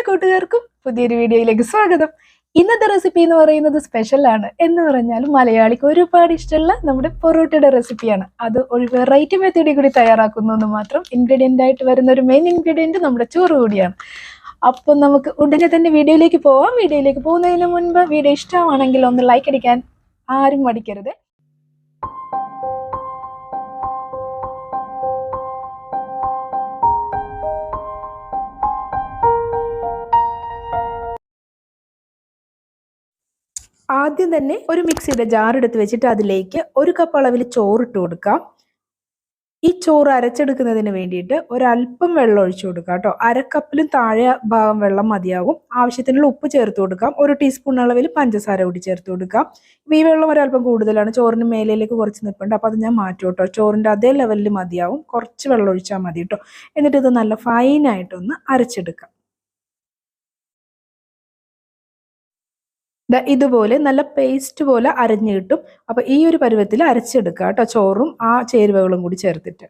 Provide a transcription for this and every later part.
കൂട്ടുകാർക്കും പുതിയൊരു വീഡിയോയിലേക്ക് സ്വാഗതം. ഇന്നത്തെ റെസിപ്പി എന്ന് പറയുന്നത് സ്പെഷ്യൽ ആണ്. എന്ന് പറഞ്ഞാൽ മലയാളിക്ക് ഒരുപാട് ഇഷ്ടമുള്ള നമ്മുടെ പൊറോട്ടയുടെ റെസിപ്പിയാണ്. അത് ഒരു വെറൈറ്റി മെത്തേഡിൽ കൂടി തയ്യാറാക്കുന്നു മാത്രം. ഇൻഗ്രീഡിയൻ്റ് ആയിട്ട് വരുന്ന ഒരു മെയിൻ ഇൻഗ്രീഡിയൻറ്റ് നമ്മുടെ ചോറ് കൂടിയാണ്. അപ്പം നമുക്ക് ഉടനെ തന്നെ വീഡിയോയിലേക്ക് പോവാം. വീഡിയോയിലേക്ക് പോകുന്നതിന് മുൻപ് വീഡിയോ ഇഷ്ടമാണെങ്കിൽ ഒന്ന് ലൈക്ക് അടിക്കാൻ ആരും മടിക്കരുത്. ആദ്യം തന്നെ ഒരു മിക്സിയുടെ ജാർ എടുത്ത് വെച്ചിട്ട് അതിലേക്ക് 1 കപ്പ് അളവിൽ ചോറിട്ട് കൊടുക്കാം. ഈ ചോറ് അരച്ചെടുക്കുന്നതിന് വേണ്ടിയിട്ട് ഒരല്പം വെള്ളം ഒഴിച്ചു കൊടുക്കാം കേട്ടോ. 1/2 കപ്പിലും താഴെ ഭാഗം വെള്ളം മതിയാകും. ആവശ്യത്തിനുള്ള ഉപ്പ് ചേർത്ത് കൊടുക്കാം. 1 ടീസ്പൂൺ അളവിൽ പഞ്ചസാര കൂടി ചേർത്ത് കൊടുക്കാം. ഈ വെള്ളം ഒരല്പം കൂടുതലാണ്, ചോറിന് മേലേക്ക് കുറച്ച് നിൽപ്പുണ്ട്. അപ്പോൾ അത് ഞാൻ മാറ്റും കേട്ടോ. ചോറിൻ്റെ അതേ ലെവലിൽ മതിയാവും, കുറച്ച് വെള്ളം ഒഴിച്ചാൽ മതി കേട്ടോ. എന്നിട്ട് ഇത് നല്ല ഫൈനായിട്ടൊന്ന് അരച്ചെടുക്കാം. ഇതുപോലെ നല്ല പേസ്റ്റ് പോലെ അരഞ്ഞു കിട്ടും. അപ്പോൾ ഈ ഒരു പരുവത്തിൽ അരച്ചെടുക്കുക കേട്ടോ, ചോറും ആ ചേരുവകളും കൂടി ചേർത്തിട്ട്.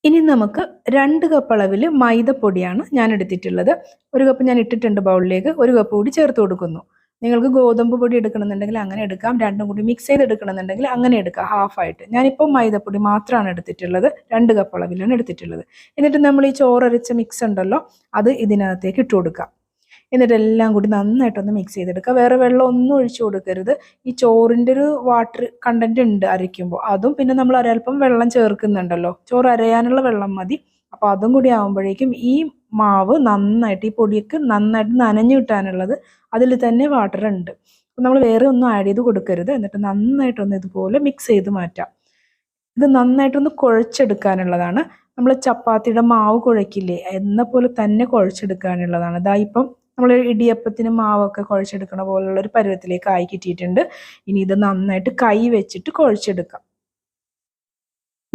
ഇനി നമുക്ക് 2 കപ്പ് അളവിൽ മൈദപ്പൊടിയാണ് ഞാൻ എടുത്തിട്ടുള്ളത്. 1 കപ്പ് ഞാൻ ഇട്ടിട്ടുണ്ട് ബൗളിലേക്ക്. 1 കപ്പ് കൂടി ചേർത്ത് കൊടുക്കുന്നു. നിങ്ങൾക്ക് ഗോതമ്പ് പൊടി എടുക്കണമെന്നുണ്ടെങ്കിൽ അങ്ങനെ എടുക്കാം. രണ്ടും കൂടി മിക്സ് ചെയ്ത് എടുക്കണമെന്നുണ്ടെങ്കിൽ അങ്ങനെ എടുക്കാം, ഹാഫായിട്ട്. ഞാനിപ്പോൾ മൈദപ്പൊടി മാത്രമാണ് എടുത്തിട്ടുള്ളത്. 2 കപ്പ് അളവിലാണ് എടുത്തിട്ടുള്ളത്. എന്നിട്ട് നമ്മൾ ഈ ചോറരച്ച മിക്സ് ഉണ്ടല്ലോ, അത് ഇതിനകത്തേക്ക് ഇട്ട് കൊടുക്കാം. എന്നിട്ട് എല്ലാം കൂടി നന്നായിട്ടൊന്ന് മിക്സ് ചെയ്തെടുക്കുക. വേറെ വെള്ളം ഒന്നും ഒഴിച്ചു കൊടുക്കരുത്. ഈ ചോറിൻ്റെ ഒരു വാട്ടർ കണ്ടന്റ് ഉണ്ട് അരയ്ക്കുമ്പോൾ, അതും പിന്നെ നമ്മൾ ഒരൽപ്പം വെള്ളം ചേർക്കുന്നുണ്ടല്ലോ, ചോറ് അരയാനുള്ള വെള്ളം മതി. അപ്പോൾ അതും കൂടി ആകുമ്പോഴേക്കും ഈ മാവ് നന്നായിട്ട്, ഈ പൊടിയൊക്കെ നന്നായിട്ട് നനഞ്ഞു കിട്ടാനുള്ളത് അതിൽ തന്നെ വാട്ടർ ഉണ്ട്. അപ്പം നമ്മൾ വേറെ ഒന്നും ആഡ് ചെയ്ത് കൊടുക്കരുത്. എന്നിട്ട് നന്നായിട്ടൊന്ന് ഇതുപോലെ മിക്സ് ചെയ്ത് മാറ്റാം. ഇത് നന്നായിട്ടൊന്ന് കുഴച്ചെടുക്കാനുള്ളതാണ്. നമ്മൾ ചപ്പാത്തിയുടെ മാവ് കുഴക്കില്ലേ, എന്ന പോലെ തന്നെ കുഴച്ചെടുക്കാനുള്ളതാണ്. ഇപ്പം നമ്മൾ ഇടിയപ്പത്തിന് മാവൊക്കെ കുഴച്ചെടുക്കണ പോലുള്ളൊരു പരുവത്തിലേക്ക് ആയി കിട്ടിയിട്ടുണ്ട്. ഇനി ഇത് നന്നായിട്ട് കൈ വെച്ചിട്ട് കുഴച്ചെടുക്കാം.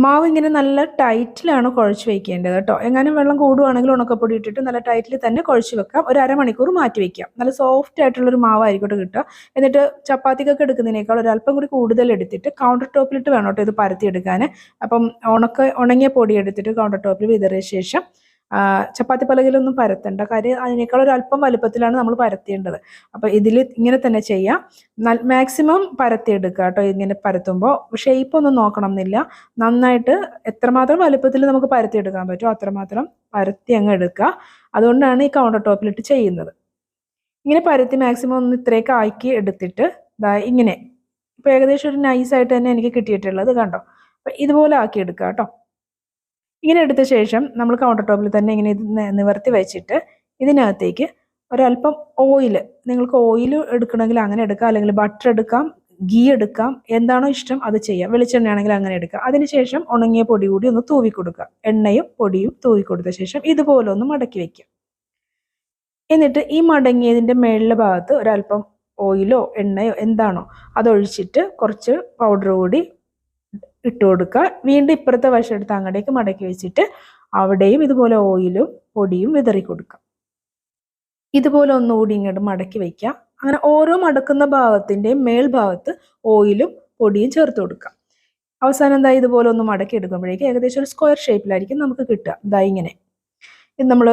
മാവ് ഇങ്ങനെ നല്ല ടൈറ്റിലാണ് കുഴച്ച് വയ്ക്കേണ്ടത് കേട്ടോ. എങ്ങാനും വെള്ളം കൂടുവാണെങ്കിൽ ഉണക്കപ്പൊടി ഇട്ടിട്ട് നല്ല ടൈറ്റിൽ തന്നെ കുഴച്ച് വെക്കാം. ഒരു 1/2 മണിക്കൂർ മാറ്റി വയ്ക്കാം. നല്ല സോഫ്റ്റ് ആയിട്ടുള്ളൊരു മാവായിരിക്കട്ടെ കിട്ടുക. എന്നിട്ട് ചപ്പാത്തിക്കൊക്കെ എടുക്കുന്നതിനേക്കാൾ ഒരല്പം കൂടി കൂടുതൽ എടുത്തിട്ട് കൗണ്ടർ ടോപ്പിലിട്ട് വേണം കേട്ടോ ഇത് പരത്തിയെടുക്കാൻ. അപ്പം ഉണങ്ങിയ പൊടി എടുത്തിട്ട് കൗണ്ടർ ടോപ്പിൽ വിതറിയ ശേഷം ചപ്പാത്തി പലകയിലൊന്നും പരത്തണ്ട. കാര്യം അതിനേക്കാൾ ഒരല്പം വലുപ്പത്തിലാണ് നമ്മൾ പരത്തേണ്ടത്. അപ്പോൾ ഇതിൽ ഇങ്ങനെ തന്നെ ചെയ്യാം. മാക്സിമം പരത്തിയെടുക്കുക കേട്ടോ. ഇങ്ങനെ പരത്തുമ്പോൾ ഷേപ്പ് ഒന്നും നോക്കണം എന്നില്ല. നന്നായിട്ട് എത്രമാത്രം വലുപ്പത്തിൽ നമുക്ക് പരത്തിയെടുക്കാൻ പറ്റുമോ അത്രമാത്രം പരത്തി അങ്ങ് എടുക്കുക. അതുകൊണ്ടാണ് ഈ കൗണ്ടർ ടോപ്പിലിട്ട് ചെയ്യുന്നത്. ഇങ്ങനെ പരത്തി മാക്സിമം ഒന്ന് ഇത്രയൊക്കെ ആക്കി എടുത്തിട്ട് ഇങ്ങനെ ഇപ്പോൾ ഏകദേശം ഒരു നൈസായിട്ട് തന്നെ എനിക്ക് കിട്ടിയിട്ടുള്ളത് കണ്ടോ. അപ്പം ഇതുപോലെ ആക്കി എടുക്കുക കേട്ടോ. ഇങ്ങനെ എടുത്ത ശേഷം നമ്മൾ കൗണ്ടർ ടോപ്പിൽ തന്നെ ഇങ്ങനെ ഇത് നിവർത്തി വെച്ചിട്ട് ഇതിനകത്തേക്ക് ഒരല്പം ഓയിൽ, നിങ്ങൾക്ക് ഓയിൽ എടുക്കണമെങ്കിൽ അങ്ങനെ എടുക്കാം, അല്ലെങ്കിൽ ബട്ടർ എടുക്കാം, ഗീ എടുക്കാം, എന്താണോ ഇഷ്ടം അത് ചെയ്യാം. വെളിച്ചെണ്ണയാണെങ്കിൽ അങ്ങനെ എടുക്കാം. അതിനുശേഷം ഉണങ്ങിയ പൊടി കൂടി ഒന്ന് തൂവി കൊടുക്കുക. എണ്ണയും പൊടിയും തൂവി കൊടുത്ത ശേഷം ഇതുപോലെ ഒന്ന് മടക്കി വയ്ക്കുക. എന്നിട്ട് ഈ മടങ്ങിയതിൻ്റെ മേളിലെ ഭാഗത്ത് ഒരല്പം ഓയിലോ എണ്ണയോ എന്താണോ അതൊഴിച്ചിട്ട് കുറച്ച് പൗഡർ കൂടി ഇട്ട് കൊടുക്കുക. വീണ്ടും ഇപ്പുറത്തെ വശം എടുത്ത് അങ്ങടേക്ക് മടക്കി വെച്ചിട്ട് അവിടെയും ഇതുപോലെ ഓയിലും പൊടിയും വിതറി കൊടുക്കുക. ഇതുപോലെ ഒന്നുകൂടി ഇങ്ങോട്ട് മടക്കി വയ്ക്കുക. അങ്ങനെ ഓരോ മടക്കുന്ന ഭാഗത്തിൻ്റെയും മേൽഭാഗത്ത് ഓയിലും പൊടിയും ചേർത്ത് കൊടുക്കുക. അവസാനം ഇതുപോലെ ഒന്ന് മടക്കി എടുക്കുമ്പോഴേക്കും ഏകദേശം ഒരു സ്ക്വയർ ഷേപ്പിലായിരിക്കും നമുക്ക് കിട്ടുക. ഇങ്ങനെ ഇത് നമ്മൾ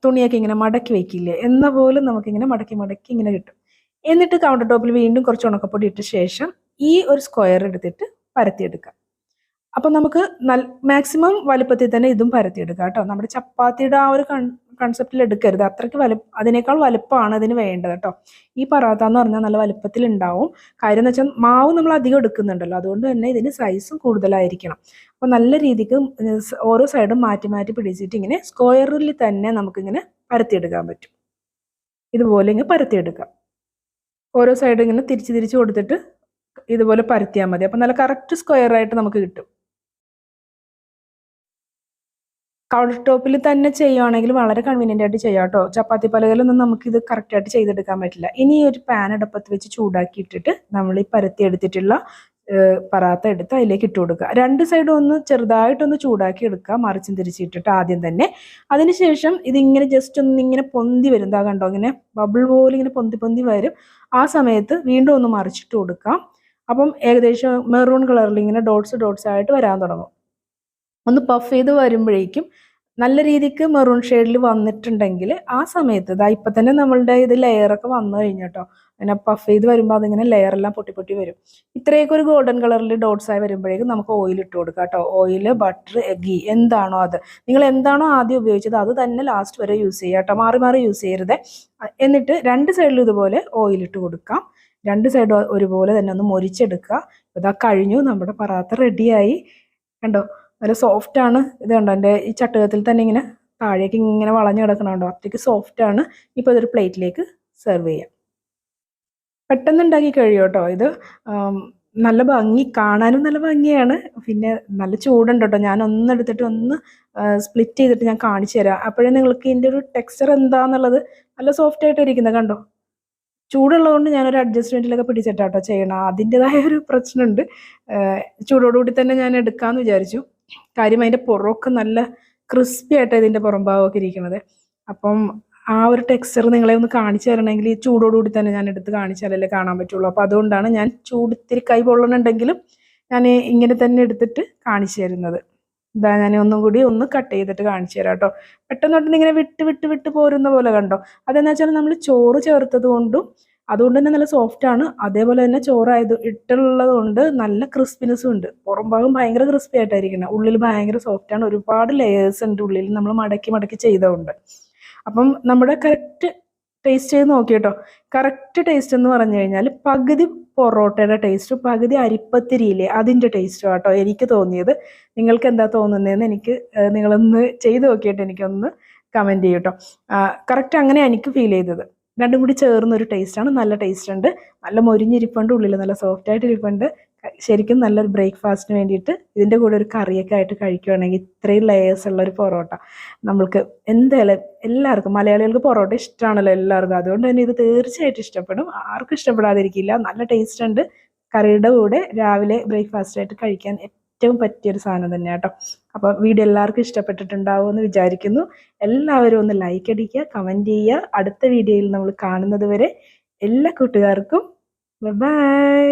തുണിയൊക്കെ ഇങ്ങനെ മടക്കി വയ്ക്കില്ലേ എന്ന പോലെ നമുക്കിങ്ങനെ മടക്കി മടക്കി ഇങ്ങനെ കിട്ടും. എന്നിട്ട് കൗണ്ടർ ടോപ്പിൽ വീണ്ടും കുറച്ച് ഉണക്കപ്പൊടി ഇട്ട ശേഷം ഈ ഒരു സ്ക്വയർ എടുത്തിട്ട് പരത്തിയെടുക്കുക. അപ്പം നമുക്ക് മാക്സിമം വലുപ്പത്തിൽ തന്നെ ഇതും പരത്തിയെടുക്കുക കേട്ടോ. നമ്മുടെ ചപ്പാത്തിയുടെ ആ ഒരു കൺസെപ്റ്റിൽ എടുക്കരുത്. അത്രയ്ക്ക് അതിനേക്കാൾ വലുപ്പമാണ് ഇതിന് വേണ്ടത് കേട്ടോ. ഈ പറാത്ത എന്ന് പറഞ്ഞാൽ നല്ല വലുപ്പത്തിൽ ഉണ്ടാവും. കാര്യം എന്ന് വെച്ചാൽ മാവ് നമ്മൾ അധികം എടുക്കുന്നുണ്ടല്ലോ, അതുകൊണ്ട് തന്നെ ഇതിന് സൈസും കൂടുതലായിരിക്കണം. അപ്പോൾ നല്ല രീതിക്ക് ഓരോ സൈഡും മാറ്റി മാറ്റി പിടിച്ചിട്ട് ഇങ്ങനെ സ്ക്വയറിൽ തന്നെ നമുക്കിങ്ങനെ പരത്തിയെടുക്കാൻ പറ്റും. ഇതുപോലെ ഇങ്ങനെ പരത്തിയെടുക്കാം. ഓരോ സൈഡും ഇങ്ങനെ തിരിച്ച് തിരിച്ച് കൊടുത്തിട്ട് ഇതുപോലെ പരത്തിയാൽ മതി. അപ്പം നല്ല കറക്റ്റ് സ്ക്വയറായിട്ട് നമുക്ക് കിട്ടും. കൗണ്ടർ ടോപ്പിൽ തന്നെ ചെയ്യുകയാണെങ്കിൽ വളരെ കൺവീനിയൻ്റ് ആയിട്ട് ചെയ്യാം കേട്ടോ. ചപ്പാത്തി പലകയിലൊന്നും നമുക്കിത് കറക്റ്റായിട്ട് ചെയ്തെടുക്കാൻ പറ്റില്ല. ഇനി ഒരു പാൻ അടുപ്പത്ത് വെച്ച് ചൂടാക്കി ഇട്ടിട്ട് നമ്മൾ ഈ പരത്തി എടുത്തിട്ടുള്ള പറാത്ത എടുത്ത് അതിലേക്ക് ഇട്ട് കൊടുക്കുക. 2 സൈഡും ഒന്ന് ചെറുതായിട്ടൊന്ന് ചൂടാക്കി എടുക്കുക, മറിച്ചും തിരിച്ചിട്ടിട്ട് ആദ്യം തന്നെ. അതിനുശേഷം ഇതിങ്ങനെ ജസ്റ്റ് ഒന്നിങ്ങനെ പൊന്തി വരും. കണ്ടോ, ഇങ്ങനെ ബബിൾ പോലെ ഇങ്ങനെ പൊന്തി പൊന്തി വരും. ആ സമയത്ത് വീണ്ടും ഒന്ന് മറിച്ചിട്ട് കൊടുക്കാം. അപ്പം ഏകദേശം മെറൂൺ കളറിൽ ഇങ്ങനെ ഡോട്ട്സ് ആയിട്ട് വരാൻ തുടങ്ങും. ഒന്ന് പഫ് ചെയ്ത് വരുമ്പോഴേക്കും നല്ല രീതിക്ക് മെറൂൺ ഷെയ്ഡിൽ വന്നിട്ടുണ്ടെങ്കിൽ ആ സമയത്ത് ഇതാ ഇപ്പം തന്നെ നമ്മളുടെ ഇത് ലെയറൊക്കെ വന്നു കഴിഞ്ഞു കേട്ടോ. അങ്ങനെ പഫ് ചെയ്ത് വരുമ്പോൾ അതിങ്ങനെ ലെയറെല്ലാം പൊട്ടി പൊട്ടി വരും. ഇത്രയൊക്കെ ഒരു ഗോൾഡൻ കളറിൽ ഡോട്ട്സ് ആയി വരുമ്പോഴേക്കും നമുക്ക് ഓയിൽ ഇട്ട് കൊടുക്കാം കേട്ടോ. ഓയിൽ, ബട്ടർ, ഗീ എന്താണോ അത്, നിങ്ങൾ എന്താണോ ആദ്യം ഉപയോഗിച്ചത് അത് തന്നെ ലാസ്റ്റ് വരെ യൂസ് ചെയ്യുക കേട്ടോ. മാറി മാറി യൂസ് ചെയ്യരുത്. എന്നിട്ട് രണ്ട് സൈഡിലും ഇതുപോലെ ഓയിൽ ഇട്ട് കൊടുക്കാം. രണ്ട് സൈഡും ഒരുപോലെ തന്നെ ഒന്ന് മൊരിച്ചെടുക്കുക. ഇതാ കഴിഞ്ഞു, നമ്മുടെ പറാത്ത റെഡിയായി. കണ്ടോ നല്ല സോഫ്റ്റ് ആണ്. ഇത് കണ്ടോ എൻ്റെ ഈ ചട്ടുകത്തിൽ തന്നെ ഇങ്ങനെ താഴേക്ക് ഇങ്ങനെ വളഞ്ഞു കിടക്കണുണ്ടോ, അത്രയ്ക്ക് സോഫ്റ്റ് ആണ്. ഇപ്പോൾ ഇതൊരു പ്ലേറ്റിലേക്ക് സെർവ് ചെയ്യാം. പെട്ടെന്ന് ഉണ്ടാക്കി കഴിയും കേട്ടോ ഇത്. നല്ല ഭംഗി, കാണാനും നല്ല ഭംഗിയാണ്. പിന്നെ നല്ല ചൂടുണ്ട് കേട്ടോ. ഞാൻ ഒന്നെടുത്തിട്ട് ഒന്ന് സ്പ്ലിറ്റ് ചെയ്തിട്ട് ഞാൻ കാണിച്ചു തരാം. അപ്പോഴേ നിങ്ങൾക്ക് ഇതിൻ്റെ ഒരു ടെക്സ്ചർ എന്താണെന്നുള്ളത്. നല്ല സോഫ്റ്റ് ആയിട്ട് ഇരിക്കുന്നത് കണ്ടോ. ചൂടുള്ളതുകൊണ്ട് ഞാനൊരു അഡ്ജസ്റ്റ്മെൻറ്റിലൊക്കെ പിടിച്ചിട്ടാട്ടോ ചെയ്യണം. അതിൻ്റെതായ ഒരു പ്രശ്നമുണ്ട്. ചൂടോടുകൂടി തന്നെ ഞാൻ എടുക്കാമെന്ന് വിചാരിച്ചു. കാര്യം അതിൻ്റെ പുറമൊക്കെ നല്ല ക്രിസ്പി ആയിട്ട് ഇതിൻ്റെ പുറം ഭാഗമൊക്കെ ഇരിക്കുന്നത്. അപ്പം ആ ഒരു ടെക്സ്ചർ നിങ്ങളെ ഒന്ന് കാണിച്ചു തരണമെങ്കിൽ ഈ ചൂടോടുകൂടി തന്നെ ഞാൻ എടുത്ത് കാണിച്ചാലല്ലേ കാണാൻ പറ്റുള്ളൂ. അപ്പോൾ അതുകൊണ്ടാണ് ഞാൻ ചൂടിത്തിരി കൈ പൊള്ളണുണ്ടെങ്കിലും ഞാൻ ഇങ്ങനെ തന്നെ എടുത്തിട്ട് കാണിച്ചു തരുന്നത്. ഇതാ ഞാൻ ഒന്നും കൂടി ഒന്ന് കട്ട് ചെയ്തിട്ട് കാണിച്ചു തരാം കേട്ടോ. പെട്ടെന്ന് ഇങ്ങനെ വിട്ട് വിട്ട് വിട്ട് പോരുന്ന പോലെ കണ്ടോ. അതെന്ന് വെച്ചാൽ നമ്മൾ ചോറ് ചേർത്തത് കൊണ്ടും അതുകൊണ്ട് തന്നെ നല്ല സോഫ്റ്റ് ആണ്. അതേപോലെ തന്നെ ചോറായത് ഇട്ടുള്ളത് കൊണ്ട് നല്ല ക്രിസ്പിനെസ്സും ഉണ്ട്. പുറം ഭാഗം ഭയങ്കര ക്രിസ്പി ആയിട്ടായിരിക്കണം, ഉള്ളിൽ ഭയങ്കര സോഫ്റ്റ് ആണ്. ഒരുപാട് ലെയേഴ്സ് ഉണ്ട് ഉള്ളിൽ, നമ്മൾ മടക്കി മടക്കി ചെയ്തതുകൊണ്ട്. അപ്പം നമ്മുടെ കറക്റ്റ് ടേസ്റ്റ് ചെയ്ത് നോക്കി കേട്ടോ. കറക്റ്റ് ടേസ്റ്റ് എന്ന് പറഞ്ഞു കഴിഞ്ഞാൽ പകുതി പൊറോട്ടയുടെ ടേസ്റ്റും പകുതി അരിപ്പത്തിരിയില്ലേ അതിൻ്റെ ടേസ്റ്റും കേട്ടോ എനിക്ക് തോന്നിയത്. നിങ്ങൾക്ക് എന്താ തോന്നുന്നതെന്ന് എനിക്ക് നിങ്ങളൊന്ന് ചെയ്ത് നോക്കിയിട്ട് എനിക്കൊന്ന് കമൻറ്റ് ചെയ്യും കേട്ടോ. കറക്റ്റ് അങ്ങനെയാണ് എനിക്ക് ഫീൽ ചെയ്തത്. രണ്ടും കൂടി ചേർന്നൊരു ടേസ്റ്റാണ്. നല്ല ടേസ്റ്റ് ഉണ്ട്. നല്ല മൊരിഞ്ഞിരിപ്പുണ്ട്, ഉള്ളിൽ നല്ല സോഫ്റ്റ് ആയിട്ട് ഇരിപ്പുണ്ട്. ശരിക്കും നല്ലൊരു ബ്രേക്ക്ഫാസ്റ്റിന് വേണ്ടിയിട്ട് ഇതിൻ്റെ കൂടെ ഒരു കറിയൊക്കെ ആയിട്ട് കഴിക്കുകയാണെങ്കിൽ ഇത്രയും ലെയേഴ്സ് ഉള്ളൊരു പൊറോട്ട നമ്മൾക്ക് എന്തായാലും എല്ലാവർക്കും, മലയാളികൾക്ക് പൊറോട്ട ഇഷ്ടമാണല്ലോ എല്ലാവർക്കും. അതുകൊണ്ട് തന്നെ ഇത് തീർച്ചയായിട്ടും ഇഷ്ടപ്പെടും. ആർക്കും ഇഷ്ടപ്പെടാതിരിക്കില്ല. നല്ല ടേസ്റ്റ് ഉണ്ട്. കറിയുടെ കൂടെ രാവിലെ ബ്രേക്ക്ഫാസ്റ്റായിട്ട് കഴിക്കാൻ ഏറ്റവും പറ്റിയൊരു സാധനം തന്നെ കേട്ടോ. അപ്പോൾ വീഡിയോ എല്ലാവർക്കും ഇഷ്ടപ്പെട്ടിട്ടുണ്ടാവും എന്ന് വിചാരിക്കുന്നു. എല്ലാവരും ഒന്ന് ലൈക്ക് അടിക്കുക, കമൻറ്റ് ചെയ്യുക. അടുത്ത വീഡിയോയിൽ നമ്മൾ കാണുന്നത് വരെ എല്ലാ കൂട്ടുകാർക്കും ബൈ.